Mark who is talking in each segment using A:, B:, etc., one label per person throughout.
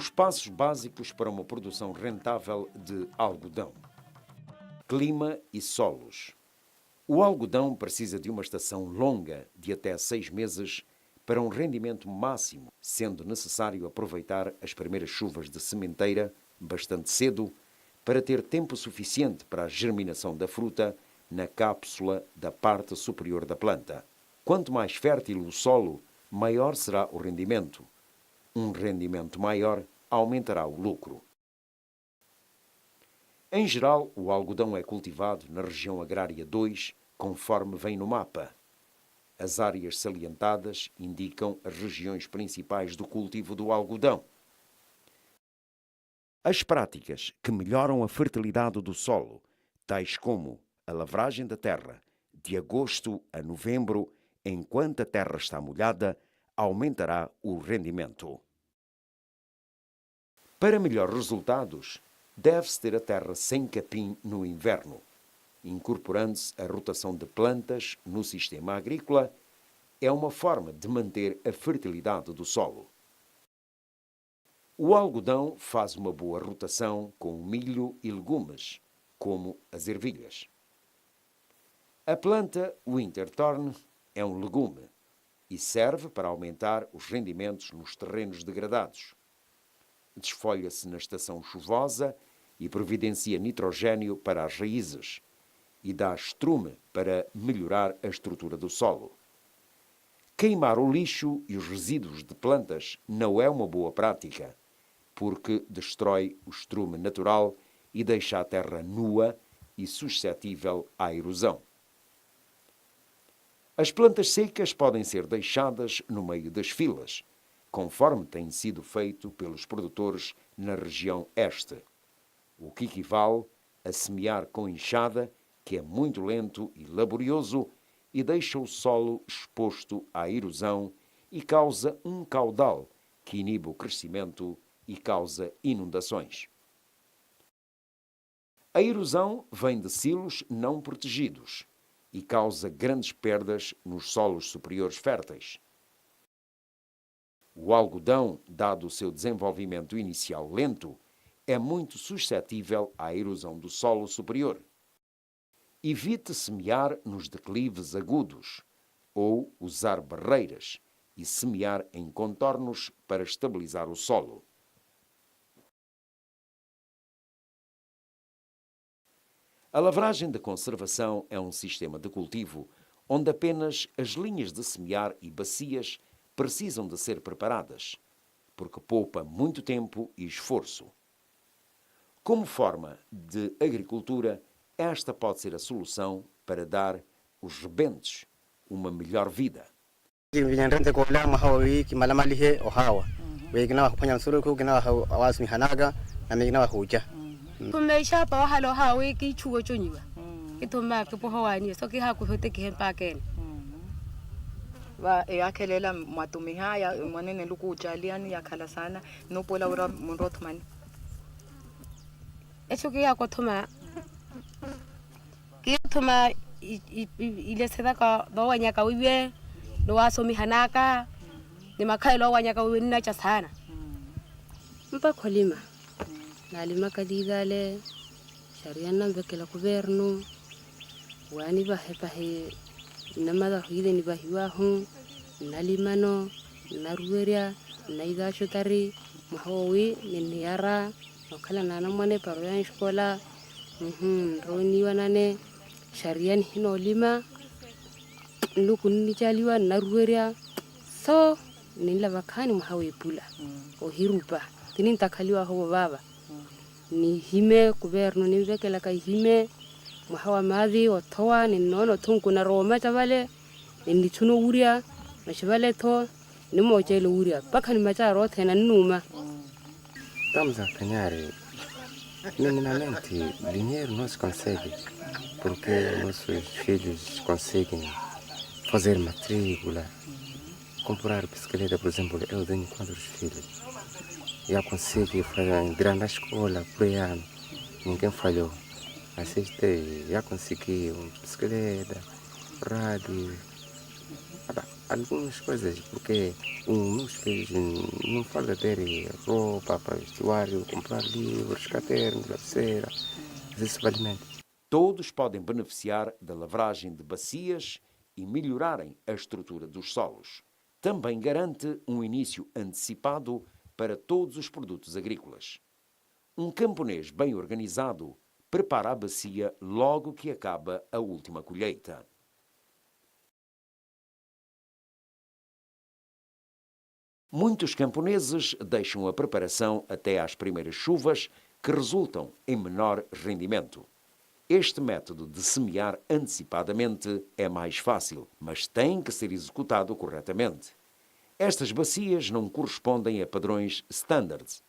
A: Os passos básicos para uma produção rentável de algodão. Clima e solos. O algodão precisa de uma estação longa, de até 6 meses, para um rendimento máximo, sendo necessário aproveitar as primeiras chuvas de sementeira bastante cedo para ter tempo suficiente para a germinação da fruta na cápsula da parte superior da planta. Quanto mais fértil o solo, maior será o rendimento. Um rendimento maior aumentará o lucro. Em geral, o algodão é cultivado na região agrária 2, conforme vem no mapa. As áreas salientadas indicam as regiões principais do cultivo do algodão. As práticas que melhoram a fertilidade do solo, tais como a lavragem da terra, de agosto a novembro, enquanto a terra está molhada, aumentará o rendimento. Para melhores resultados, deve-se ter a terra sem capim no inverno, incorporando-se a rotação de plantas no sistema agrícola. É uma forma de manter a fertilidade do solo. O algodão faz uma boa rotação com o milho e legumes, como as ervilhas. A planta Winterthorn é um legume e serve para aumentar os rendimentos nos terrenos degradados. Desfolha-se na estação chuvosa e providencia nitrogênio para as raízes e dá estrume para melhorar a estrutura do solo. Queimar o lixo e os resíduos de plantas não é uma boa prática, porque destrói o estrume natural e deixa a terra nua e suscetível à erosão. As plantas secas podem ser deixadas no meio das filas, conforme tem sido feito pelos produtores na região este, o que equivale a semear com enxada, que é muito lento e laborioso e deixa o solo exposto à erosão e causa um caudal que inibe o crescimento e causa inundações. A erosão vem de silos não protegidos e causa grandes perdas nos solos superiores férteis. O algodão, dado o seu desenvolvimento inicial lento, é muito suscetível à erosão do solo superior. Evite semear nos declives agudos ou usar barreiras e semear em contornos para estabilizar o solo. A lavragem de conservação é um sistema de cultivo onde apenas as linhas de semear e bacias precisam de ser preparadas, porque poupa muito tempo e esforço. Como forma de agricultura, esta pode ser a solução para dar os rebentes uma melhor vida.
B: Yakhelela matumi haya manene lukuja liani yakhala sana nopola ura munrothmani
C: esuke ya kothoma ke thoma ile seda ka bawanya ka wiwe lo wasomi hanaka ni makhailo wanya ka wiwe na cha sana mpa kholima nalima kadidale shariana mbekela kuberno wani bahepahe namada hide ni bahiwa hu nalimano narueria naidasho tari mahowi niniara okala nana mone paro ya escola roni wanane sharian hino lima lukuni chaliwa narueria so nila bakani mahawi pula o hirupa tinin takaliwa ho baba ni hime kuberno ni bekela ka hime mahawa madhi othoa ni nono thunku na roma chavale ni chuno uria mashavale tho ni mochelo uria pakani macha rothe na numa
D: estamos a apanhar minimamente dinheiro não se consegue porque nossos filhos conseguem fazer matrícula comprar bicicleta, por exemplo. Eu tenho 4 filhos, já consegui entrar na escola por ano, ninguém falhou. Assiste, já consegui uma bicicleta, rádio. algumas coisas, porque os meus filhos não falta ter roupa para vestuário, comprar livros, cadernos, lapeceira, isso vale alimento.
A: Todos podem beneficiar da lavragem de bacias e melhorarem a estrutura dos solos. Também garante um início antecipado para todos os produtos agrícolas. Um camponês bem organizado prepara a bacia logo que acaba a última colheita. Muitos camponeses deixam a preparação até às primeiras chuvas, que resultam em menor rendimento. Este método de semear antecipadamente é mais fácil, mas tem que ser executado corretamente. Estas bacias não correspondem a padrões standards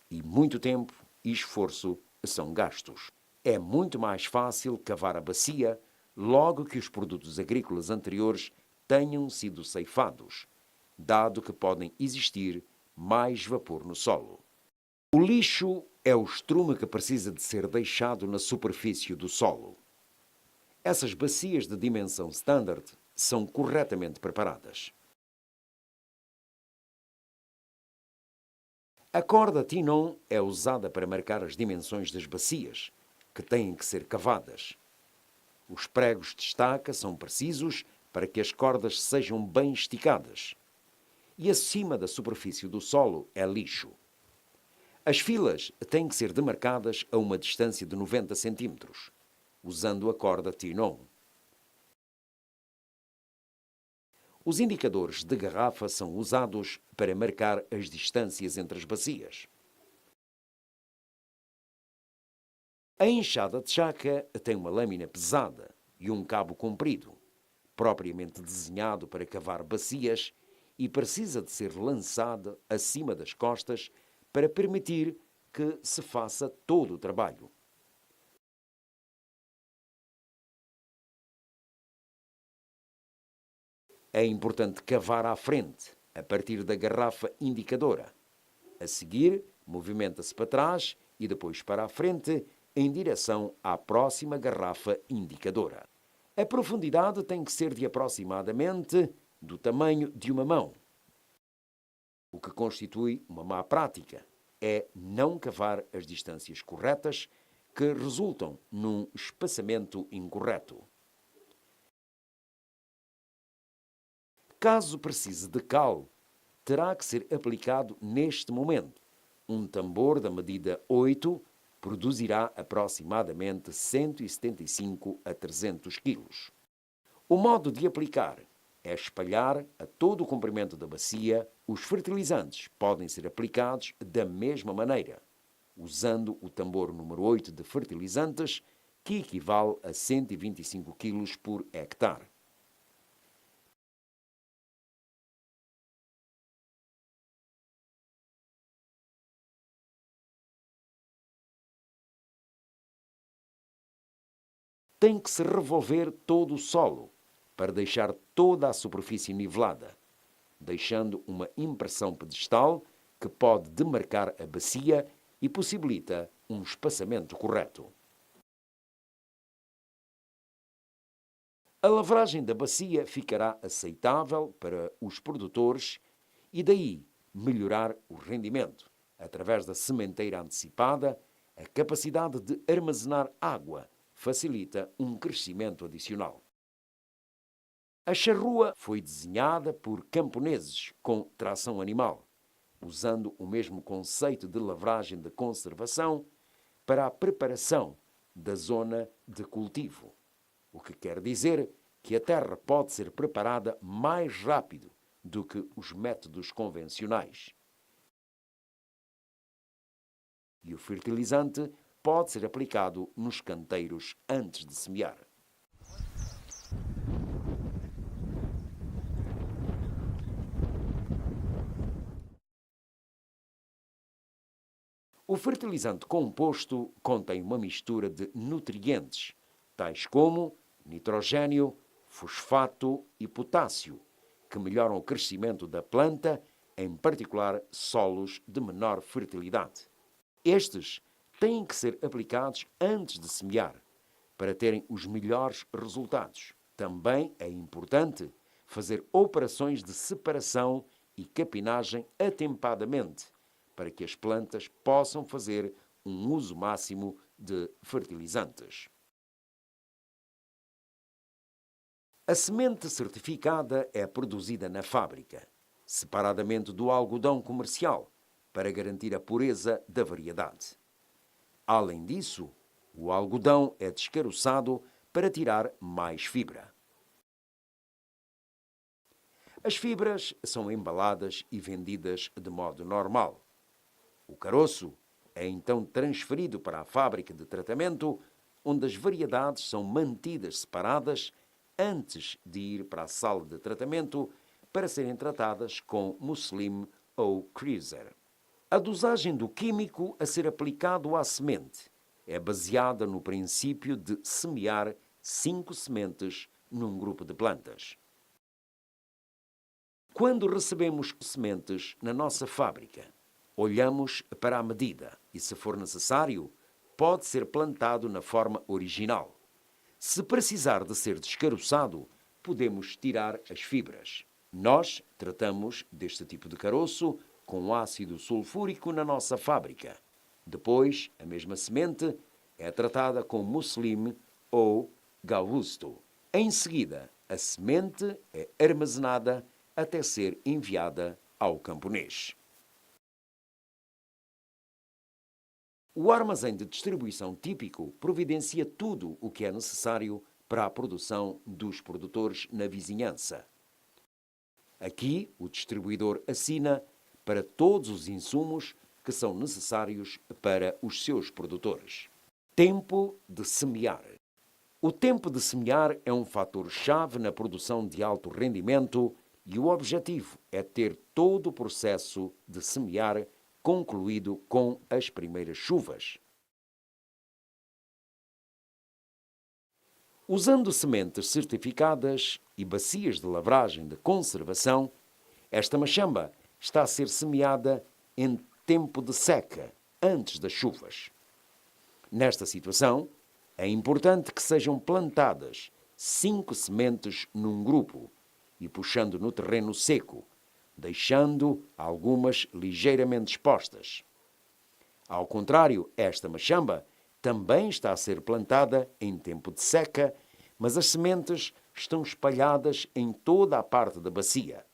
A: e muito tempo e esforço são gastos. É muito mais fácil cavar a bacia logo que os produtos agrícolas anteriores tenham sido ceifados, dado que podem existir mais vapor no solo. O lixo é o estrume que precisa de ser deixado na superfície do solo. Essas bacias de dimensão standard são corretamente preparadas. A corda Tinon é usada para marcar as dimensões das bacias, que têm que ser cavadas. Os pregos de estaca são precisos para que as cordas sejam bem esticadas. E acima da superfície do solo é lixo. As filas têm que ser demarcadas a uma distância de 90 cm, usando a corda Tinon. Os indicadores de garrafa são usados para marcar as distâncias entre as bacias. A enxada de chaca tem uma lâmina pesada e um cabo comprido, propriamente desenhado para cavar bacias, e precisa de ser lançada acima das costas para permitir que se faça todo o trabalho. É importante cavar à frente, a partir da garrafa indicadora. A seguir, movimenta-se para trás e depois para a frente, em direção à próxima garrafa indicadora. A profundidade tem que ser de aproximadamente do tamanho de uma mão. O que constitui uma má prática é não cavar as distâncias corretas, que resultam num espaçamento incorreto. Caso precise de cal, terá que ser aplicado neste momento. Um tambor da medida 8 produzirá aproximadamente 175 a 300 kg. O modo de aplicar é espalhar a todo o comprimento da bacia. Os fertilizantes podem ser aplicados da mesma maneira, usando o tambor número 8 de fertilizantes, que equivale a 125 kg por hectare. Tem que se revolver todo o solo para deixar toda a superfície nivelada, deixando uma impressão pedestal que pode demarcar a bacia e possibilita um espaçamento correto. A lavragem da bacia ficará aceitável para os produtores e daí melhorar o rendimento. Através da sementeira antecipada, a capacidade de armazenar água facilita um crescimento adicional. A charrua foi desenhada por camponeses com tração animal, usando o mesmo conceito de lavragem de conservação para a preparação da zona de cultivo, o que quer dizer que a terra pode ser preparada mais rápido do que os métodos convencionais. E o fertilizante pode ser aplicado nos canteiros antes de semear. O fertilizante composto contém uma mistura de nutrientes, tais como nitrogênio, fosfato e potássio, que melhoram o crescimento da planta, em particular solos de menor fertilidade. Estes têm que ser aplicados antes de semear, para terem os melhores resultados. Também é importante fazer operações de separação e capinagem atempadamente, para que as plantas possam fazer um uso máximo de fertilizantes. A semente certificada é produzida na fábrica, separadamente do algodão comercial, para garantir a pureza da variedade. Além disso, o algodão é descaroçado para tirar mais fibra. As fibras são embaladas e vendidas de modo normal. O caroço é então transferido para a fábrica de tratamento, onde as variedades são mantidas separadas antes de ir para a sala de tratamento para serem tratadas com Muslim ou Cruiser. A dosagem do químico a ser aplicado à semente é baseada no princípio de semear 5 sementes num grupo de plantas. Quando recebemos sementes na nossa fábrica, olhamos para a medida e, se for necessário, pode ser plantado na forma original. Se precisar de ser descaroçado, podemos tirar as fibras. Nós tratamos deste tipo de caroço com ácido sulfúrico na nossa fábrica. Depois, a mesma semente é tratada com Muslim ou Gausto. Em seguida, a semente é armazenada até ser enviada ao camponês. O armazém de distribuição típico providencia tudo o que é necessário para a produção dos produtores na vizinhança. Aqui, o distribuidor assina para todos os insumos que são necessários para os seus produtores. Tempo de semear. O tempo de semear é um fator-chave na produção de alto rendimento e o objetivo é ter todo o processo de semear concluído com as primeiras chuvas. Usando sementes certificadas e bacias de lavragem de conservação, esta machamba está a ser semeada em tempo de seca, antes das chuvas. Nesta situação, é importante que sejam plantadas 5 sementes num grupo e puxando no terreno seco, deixando algumas ligeiramente expostas. Ao contrário, esta machamba também está a ser plantada em tempo de seca, mas as sementes estão espalhadas em toda a parte da bacia,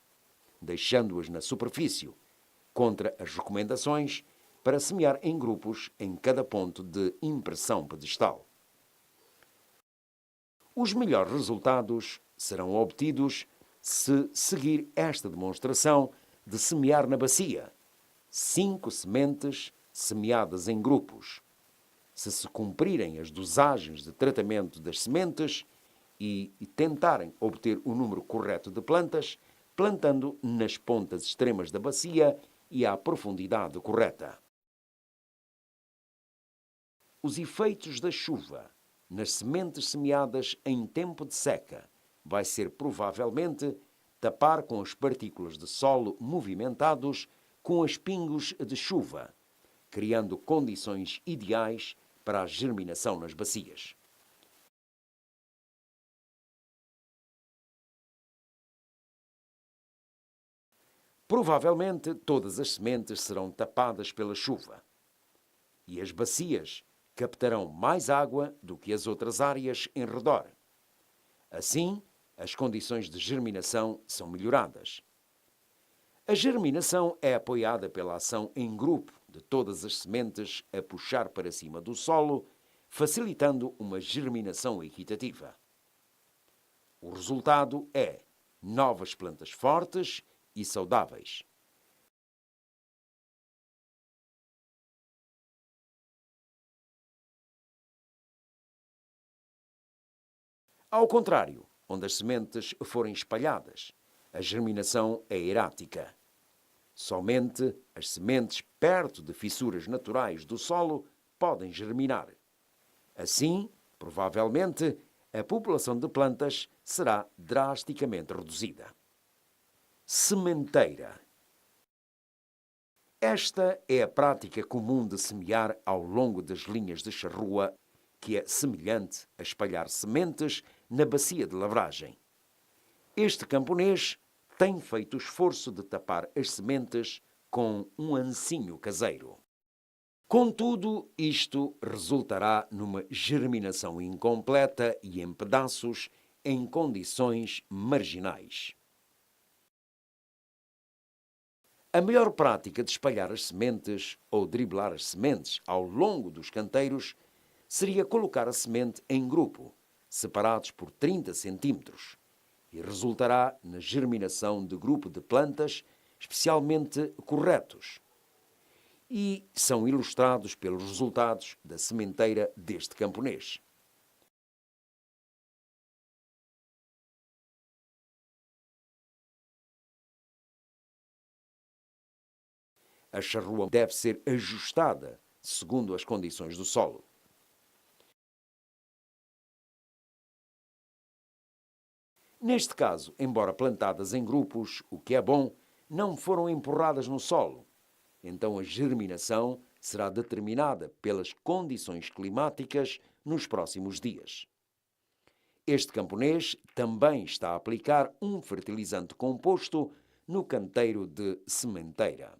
A: deixando-as na superfície, contra as recomendações para semear em grupos em cada ponto de impressão pedestal. Os melhores resultados serão obtidos se seguir esta demonstração de semear na bacia, 5 sementes semeadas em grupos. Se cumprirem as dosagens de tratamento das sementes e tentarem obter o número correto de plantas, plantando nas pontas extremas da bacia e à profundidade correta. Os efeitos da chuva nas sementes semeadas em tempo de seca vai ser provavelmente tapar com as partículas de solo movimentados com os pingos de chuva, criando condições ideais para a germinação nas bacias. Provavelmente todas as sementes serão tapadas pela chuva e as bacias captarão mais água do que as outras áreas em redor. Assim, as condições de germinação são melhoradas. A germinação é apoiada pela ação em grupo de todas as sementes a puxar para cima do solo, facilitando uma germinação equitativa. O resultado é novas plantas fortes e saudáveis. Ao contrário, onde as sementes forem espalhadas, a germinação é errática. Somente as sementes perto de fissuras naturais do solo podem germinar. Assim, provavelmente, a população de plantas será drasticamente reduzida. Sementeira. Esta é a prática comum de semear ao longo das linhas de charrua, que é semelhante a espalhar sementes na bacia de lavragem. Este camponês tem feito o esforço de tapar as sementes com um ancinho caseiro. Contudo, isto resultará numa germinação incompleta e em pedaços em condições marginais. A melhor prática de espalhar as sementes ou driblar as sementes ao longo dos canteiros seria colocar a semente em grupo, separados por 30 centímetros, e resultará na germinação de grupo de plantas especialmente corretos. E são ilustrados pelos resultados da sementeira deste camponês. A charrua deve ser ajustada segundo as condições do solo. Neste caso, embora plantadas em grupos, o que é bom, não foram empurradas no solo. Então a germinação será determinada pelas condições climáticas nos próximos dias. Este camponês também está a aplicar um fertilizante composto no canteiro de sementeira.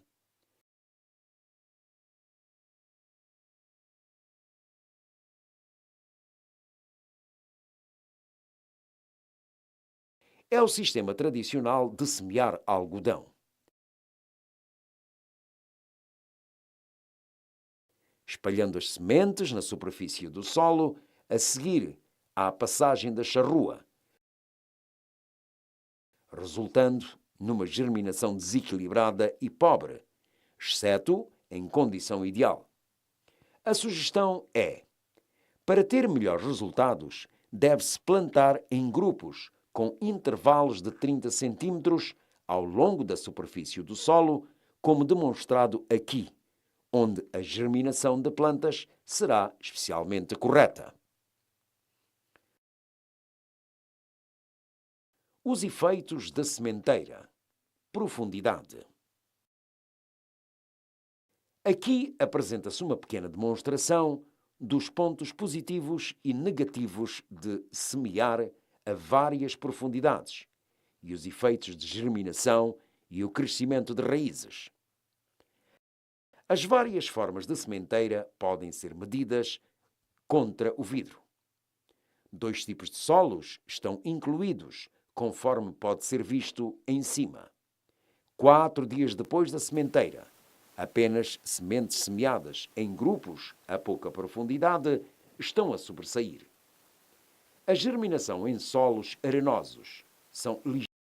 A: É o sistema tradicional de semear algodão. Espalhando as sementes na superfície do solo, a seguir à passagem da charrua, resultando numa germinação desequilibrada e pobre, exceto em condição ideal. A sugestão é: para ter melhores resultados, deve-se plantar em grupos com intervalos de 30 centímetros ao longo da superfície do solo, como demonstrado aqui, onde a germinação de plantas será especialmente correta. Os efeitos da sementeira. Profundidade. Aqui apresenta-se uma pequena demonstração dos pontos positivos e negativos de semear a várias profundidades e os efeitos de germinação e o crescimento de raízes. As várias formas de sementeira podem ser medidas contra o vidro. 2 tipos de solos estão incluídos, conforme pode ser visto em cima. 4 dias depois da sementeira, apenas sementes semeadas em grupos a pouca profundidade estão a sobressair. A germinação em solos arenosos são